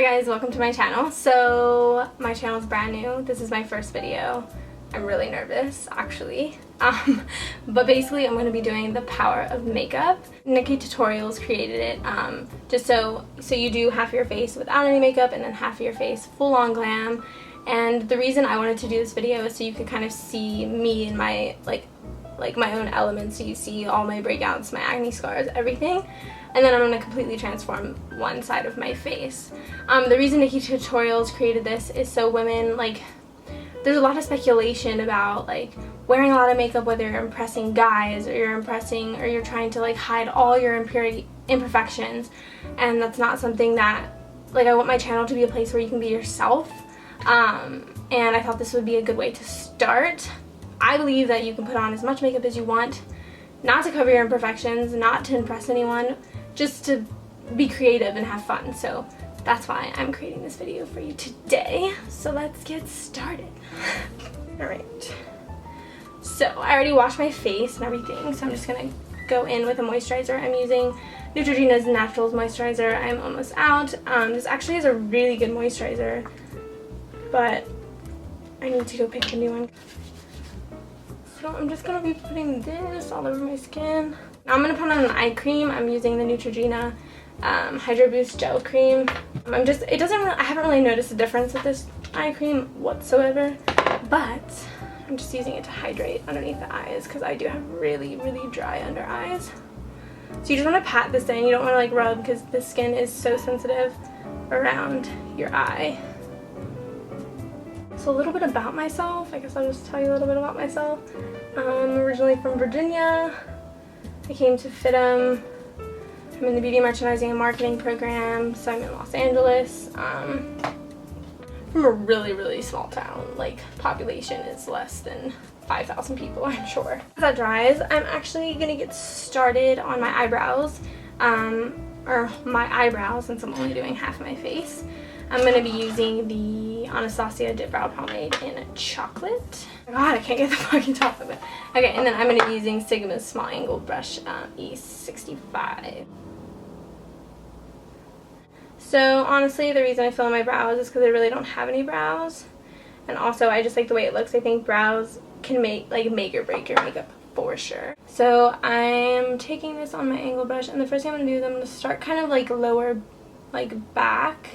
guys, welcome to my channel. So my channel is brand new. This is my first video. I'm really nervous actually. But basically I'm going to be doing the power of makeup. NikkieTutorials created it just so you do half your face without any makeup and then half of your face full on glam. And the reason I wanted to do this video is so you could kind of see me and my like my own elements, so you see all my breakouts, my acne scars, everything. And then I'm going to completely transform one side of my face. The reason NikkieTutorials created this is so women, like, there's a lot of speculation about like wearing a lot of makeup, whether you're impressing guys or you're trying to like hide all your imperfections, and that's not something that, like, I want my channel to be a place where you can be yourself. And I thought this would be a good way to start. I believe that you can put on as much makeup as you want, not to cover your imperfections, not to impress anyone, just to be creative and have fun. So that's why I'm creating this video for you today. So let's get started. Alright. So I already washed my face and everything, so I'm just gonna go in with a moisturizer. I'm using Neutrogena's Naturals moisturizer. I'm almost out. This actually is a really good moisturizer, but I need to go pick a new one. So I'm just going to be putting this all over my skin. Now I'm going to put on an eye cream. I'm using the Neutrogena Hydro Boost Gel Cream. I haven't really noticed a difference with this eye cream whatsoever, but I'm just using it to hydrate underneath the eyes because I do have really, really dry under eyes. So you just want to pat this in. You don't want to like rub because the skin is so sensitive around your eye. So a little bit about myself. I guess I'll just tell you a little bit about myself. I'm originally from Virginia. I came to FITM. I'm in the beauty merchandising and marketing program, so I'm in Los Angeles. From a really, really small town. Like, population is less than 5,000 people, I'm sure. As that dries, I'm actually gonna get started on my eyebrows. Or my eyebrows, since I'm only doing half of my face. I'm going to be using the Anastasia Dip Brow Pomade in chocolate. Oh God, I can't get the fucking top of it. Okay, and then I'm going to be using Sigma's Small Angle Brush E65. So honestly, the reason I fill in my brows is because I really don't have any brows. And also, I just like the way it looks. I think brows can make or break your makeup for sure. So I'm taking this on my angle brush, and the first thing I'm going to do is I'm going to start kind of like lower, like back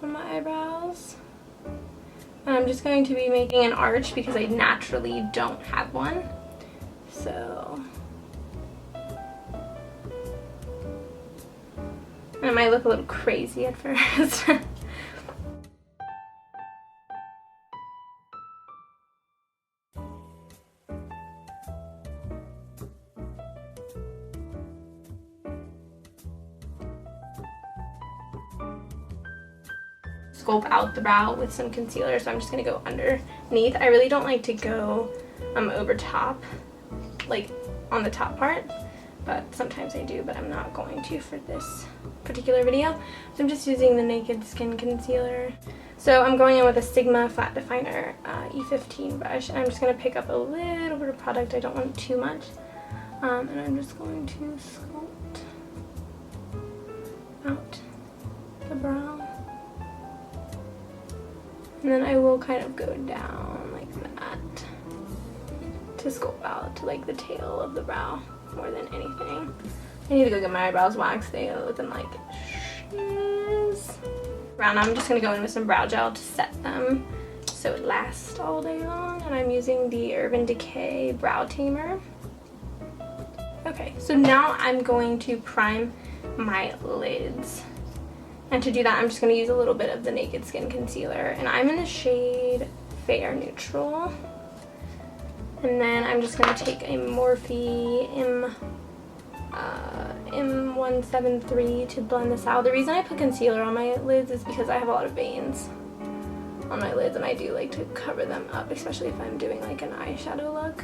on my eyebrows, and I'm just going to be making an arch because I naturally don't have one. So, and it might look a little crazy at first. Sculpt out the brow with some concealer, so I'm just gonna go underneath. I really don't like to go over top, like on the top part, but sometimes I do, but I'm not going to for this particular video. So I'm just using the Naked Skin concealer. So I'm going in with a Sigma Flat Definer E15 brush, and I'm just gonna pick up a little bit of product. I don't want too much, and I'm just going to sculpt out the brow. And then I will kind of go down like that to sculpt out to like the tail of the brow more than anything. I need to go get my eyebrows waxed. They are looking like shiz. Now I'm just going to go in with some brow gel to set them so it lasts all day long. And I'm using the Urban Decay Brow Tamer. Okay, so now I'm going to prime my lids. And to do that, I'm just going to use a little bit of the Naked Skin concealer. And I'm in the shade Fair Neutral. And then I'm just going to take a Morphe M173 to blend this out. The reason I put concealer on my lids is because I have a lot of veins on my lids, and I do like to cover them up, especially if I'm doing like an eyeshadow look.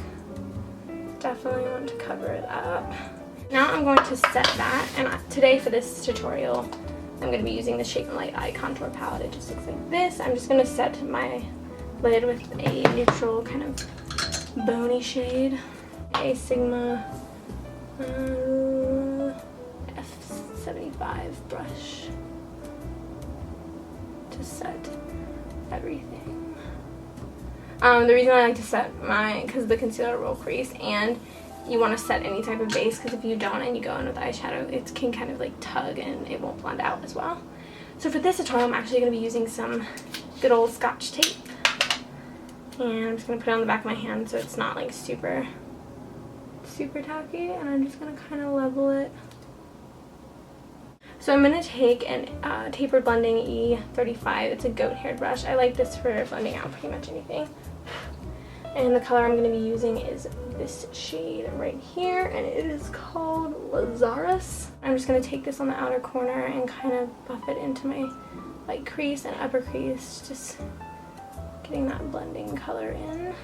Definitely want to cover it up. Now I'm going to set that, and today for this tutorial, I'm going to be using the Shape and Light Eye Contour Palette. It just looks like this. I'm just going to set my lid with a neutral kind of bony shade. A Sigma F75 brush. to set everything. The reason I like to set because the concealer will crease, and you want to set any type of base, because if you don't and you go in with eyeshadow, it can kind of like tug and it won't blend out as well. So for this tutorial, I'm actually going to be using some good old Scotch tape. And I'm just going to put it on the back of my hand so it's not like super tacky, and I'm just going to kind of level it. So I'm going to take an Tapered Blending E35. It's a goat haired brush. I like this for blending out pretty much anything. And the color I'm going to be using is this shade right here, and it is called Lazarus. I'm just going to take this on the outer corner and kind of buff it into my like crease and upper crease, just getting that blending color in.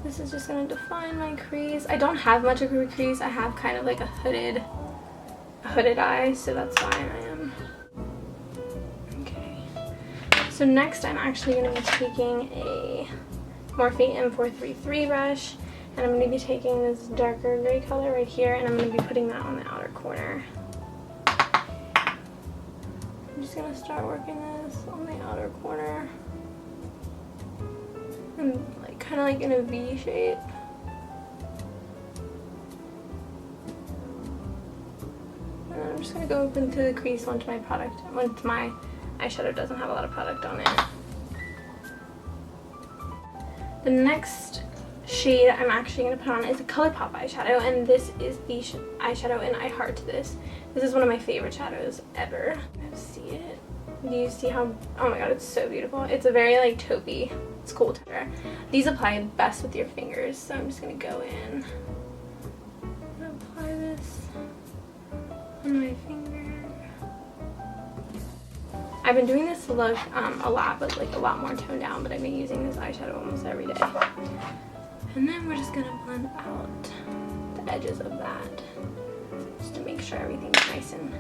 This is just going to define my crease. I don't have much of a crease. I have kind of like a hooded eye, so that's why I am. Okay. So next I'm actually going to be taking a Morphe M433 brush, and I'm going to be taking this darker gray color right here, and I'm going to be putting that on the outer corner. I'm just going to start working this on the outer corner. And like kind of like in a V shape. And then I'm just going to go up into the crease once my eyeshadow doesn't have a lot of product on it. The next shade I'm actually going to put on is a ColourPop eyeshadow, and this is the eyeshadow in I Heart This. This is one of my favorite shadows ever. See it? Do you see how, oh my god, it's so beautiful. It's a very like taupey, it's cool texture. These apply best with your fingers, so I'm just going to go in and apply this on my finger. I've been doing this look a lot, but like a lot more toned down, but I've been using this eyeshadow almost every day. And then we're just going to blend out the edges of that, just to make sure everything's nice and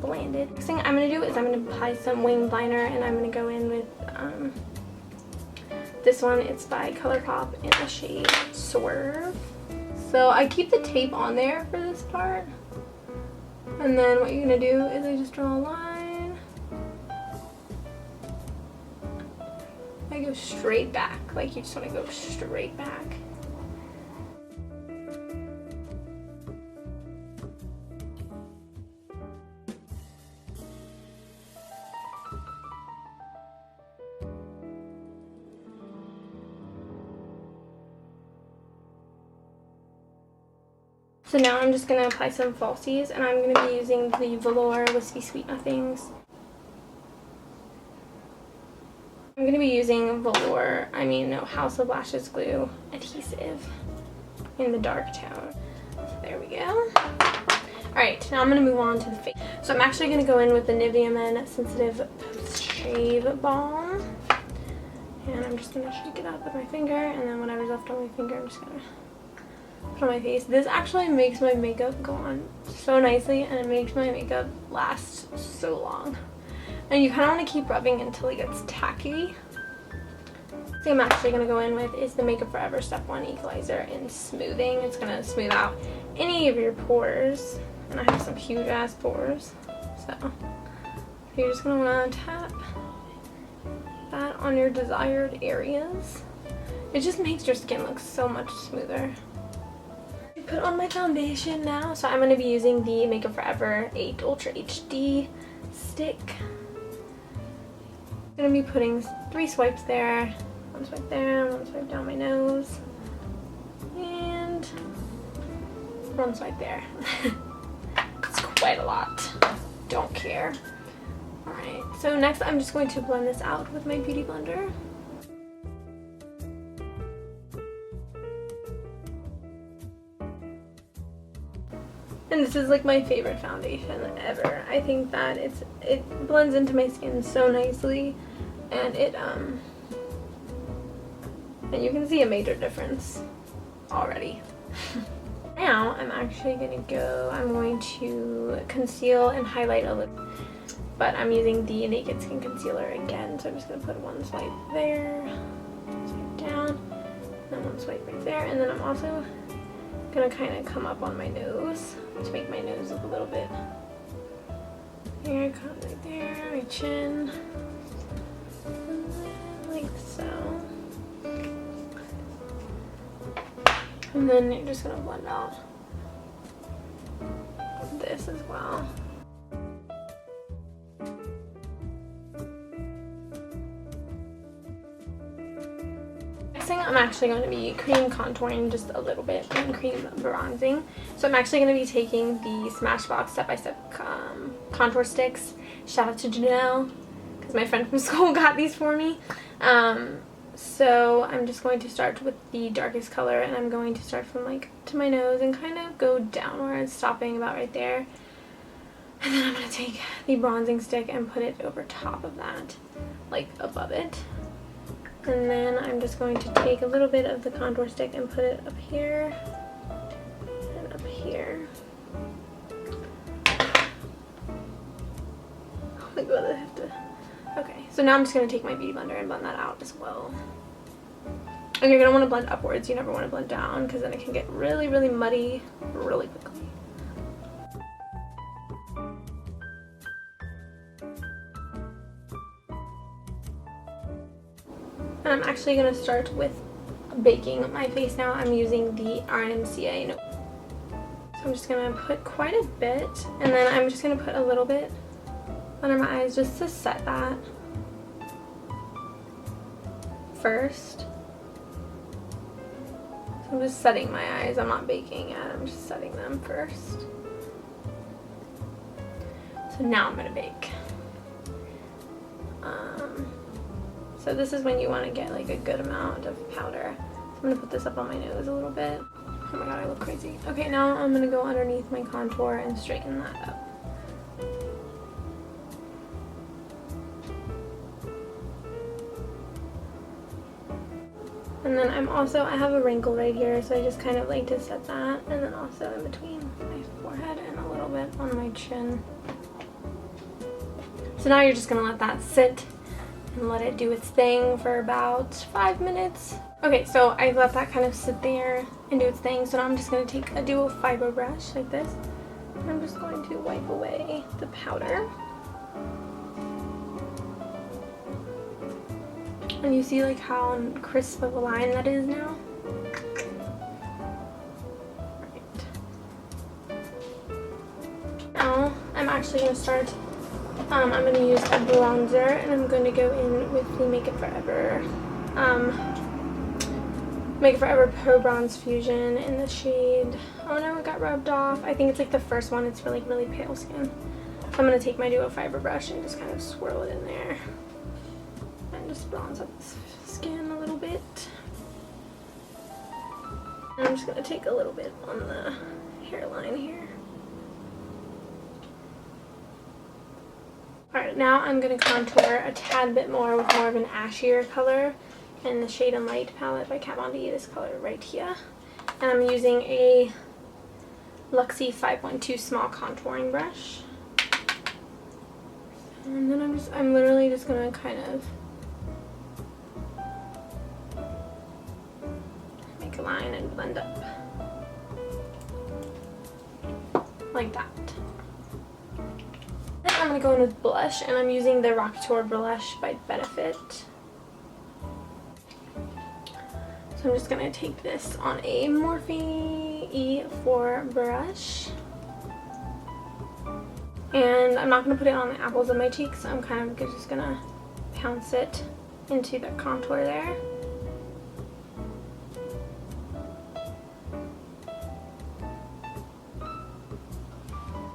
blended. Next thing I'm going to do is I'm going to apply some winged liner, and I'm going to go in with this one. It's by ColourPop in the shade Swerve. So I keep the tape on there for this part, and then what you're going to do is I just draw a line. I go straight back, like you just want to go straight back. So now I'm just going to apply some falsies, and I'm going to be using the Velour Wispy Sweet Nothings. I'm going to be using House of Lashes Glue Adhesive in the dark tone. So there we go. Alright, now I'm going to move on to the face. So I'm actually going to go in with the Nivea Men Sensitive Post Shave Balm. And I'm just going to shake it up with my finger, and then whatever's left on my finger I'm just going to put on my face. This actually makes my makeup go on so nicely, and it makes my makeup last so long. And you kind of want to keep rubbing until it gets tacky. The thing I'm actually going to go in with is the Makeup Forever Step 1 Equalizer in Smoothing. It's going to smooth out any of your pores, and I have some huge ass pores, so you're just going to want to tap that on your desired areas. It just makes your skin look so much smoother. Put on my foundation now, so I'm going to be using the Makeup Forever 8 Ultra HD stick. I'm going to be putting 3 swipes there, 1 swipe there, 1 swipe down my nose, and 1 swipe there. It's quite a lot. Don't care. Alright, so next I'm just going to blend this out with my Beauty Blender. And this is like my favorite foundation ever. I think that it blends into my skin so nicely, and and you can see a major difference already. Now I'm actually going to conceal and highlight a little, but I'm using the Naked Skin Concealer again, so I'm just going to put 1 swipe there, swipe down, and then 1 swipe right there, and then I'm also going to kind of come up on my nose to make my nose look a little bit Here, come right there, my chin, and then like so. And then you're just gonna blend out this as well. Thing I'm actually going to be cream contouring just a little bit and cream bronzing. So I'm actually going to be taking the Smashbox Step by Step contour sticks. Shout out to Janelle because my friend from school got these for me. So I'm just going to start with the darkest color, and I'm going to start from like to my nose and kind of go downwards, stopping about right there. And then I'm going to take the bronzing stick and put it over top of that, like above it. And then I'm just going to take a little bit of the contour stick and put it up here and up here. Oh my god, I have to... Okay, so now I'm just going to take my Beauty Blender and blend that out as well. And you're going to want to blend upwards. You never want to blend down because then it can get really, really muddy really quickly. And I'm actually going to start with baking my face now. I'm using the RMCA note. So I'm just going to put quite a bit, and then I'm just going to put a little bit under my eyes just to set that first. So I'm just setting my eyes. I'm not baking yet. I'm just setting them first. So now I'm going to bake. So this is when you want to get like a good amount of powder. So I'm going to put this up on my nose a little bit. Oh my god, I look crazy. Okay, now I'm going to go underneath my contour and straighten that up. And then I have a wrinkle right here, so I just kind of like to set that, and then also in between my forehead and a little bit on my chin. So now you're just going to let that sit and let it do its thing for about 5 minutes. Okay, so I let that kind of sit there and do its thing. So now I'm just going to take a duo fiber brush like this, and I'm just going to wipe away the powder. And you see like how crisp of a line that is now? Right. Now I'm actually going to start, I'm going to use a bronzer, and I'm going to go in with the Make Up For Ever Pro Bronze Fusion in the shade, oh no, it got rubbed off. I think it's like the first one. It's for like really pale skin. So I'm going to take my duo fiber brush and just kind of swirl it in there. And just bronze up the skin a little bit. And I'm just going to take a little bit on the hairline here. Alright, now I'm going to contour a tad bit more with more of an ashier color in the Shade and Light palette by Kat Von D, this color right here. And I'm using a Luxie 5.2 small contouring brush. And then I'm literally just going to kind of make a line and blend up. Like that. Then I'm going to go in with blush, and I'm using the Rock Couture blush by Benefit. So I'm just going to take this on a Morphe E4 brush. And I'm not going to put it on the apples of my cheeks, so I'm kind of just going to pounce it into the contour there.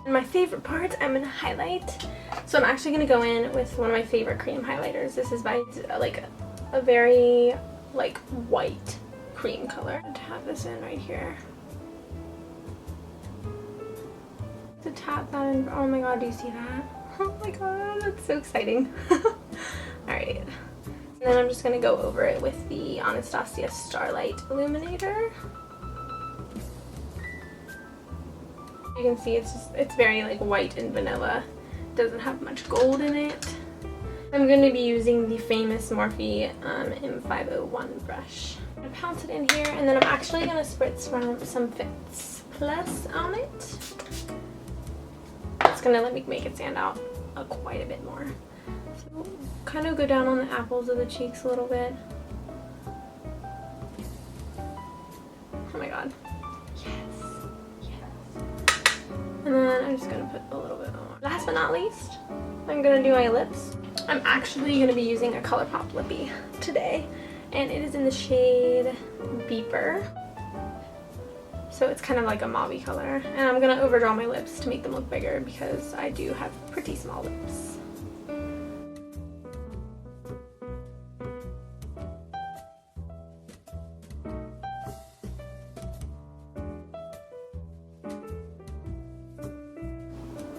And my favorite part, I'm going to highlight. So I'm actually going to go in with one of my favorite cream highlighters. This is by like a very like white cream color. To tap this in right here. To tap that in. Oh my god, do you see that? Oh my god, that's so exciting. Alright. And then I'm just going to go over it with the Anastasia Starlight Illuminator. You can see it's very like white and vanilla. Doesn't have much gold in it. I'm going to be using the famous Morphe M501 brush. I'm going to pounce it in here, and then I'm actually going to spritz some Fix Plus on it. It's going to let me make it stand out quite a bit more. So kind of go down on the apples of the cheeks a little bit. Oh my god. Yes. Yes. And then I'm just gonna put a little bit more. Last but not least, I'm gonna do my lips. I'm actually gonna be using a ColourPop lippy today, and it is in the shade Beeper. So it's kind of like a mauve color, and I'm gonna overdraw my lips to make them look bigger because I do have pretty small lips.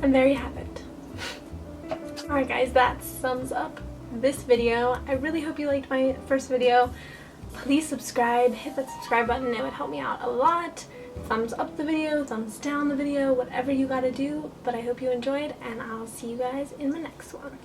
And there you have it. Alright guys, that sums up this video. I really hope you liked my first video. Please subscribe, hit that subscribe button, it would help me out a lot. Thumbs up the video, thumbs down the video, whatever you gotta do. But I hope you enjoyed, and I'll see you guys in the next one.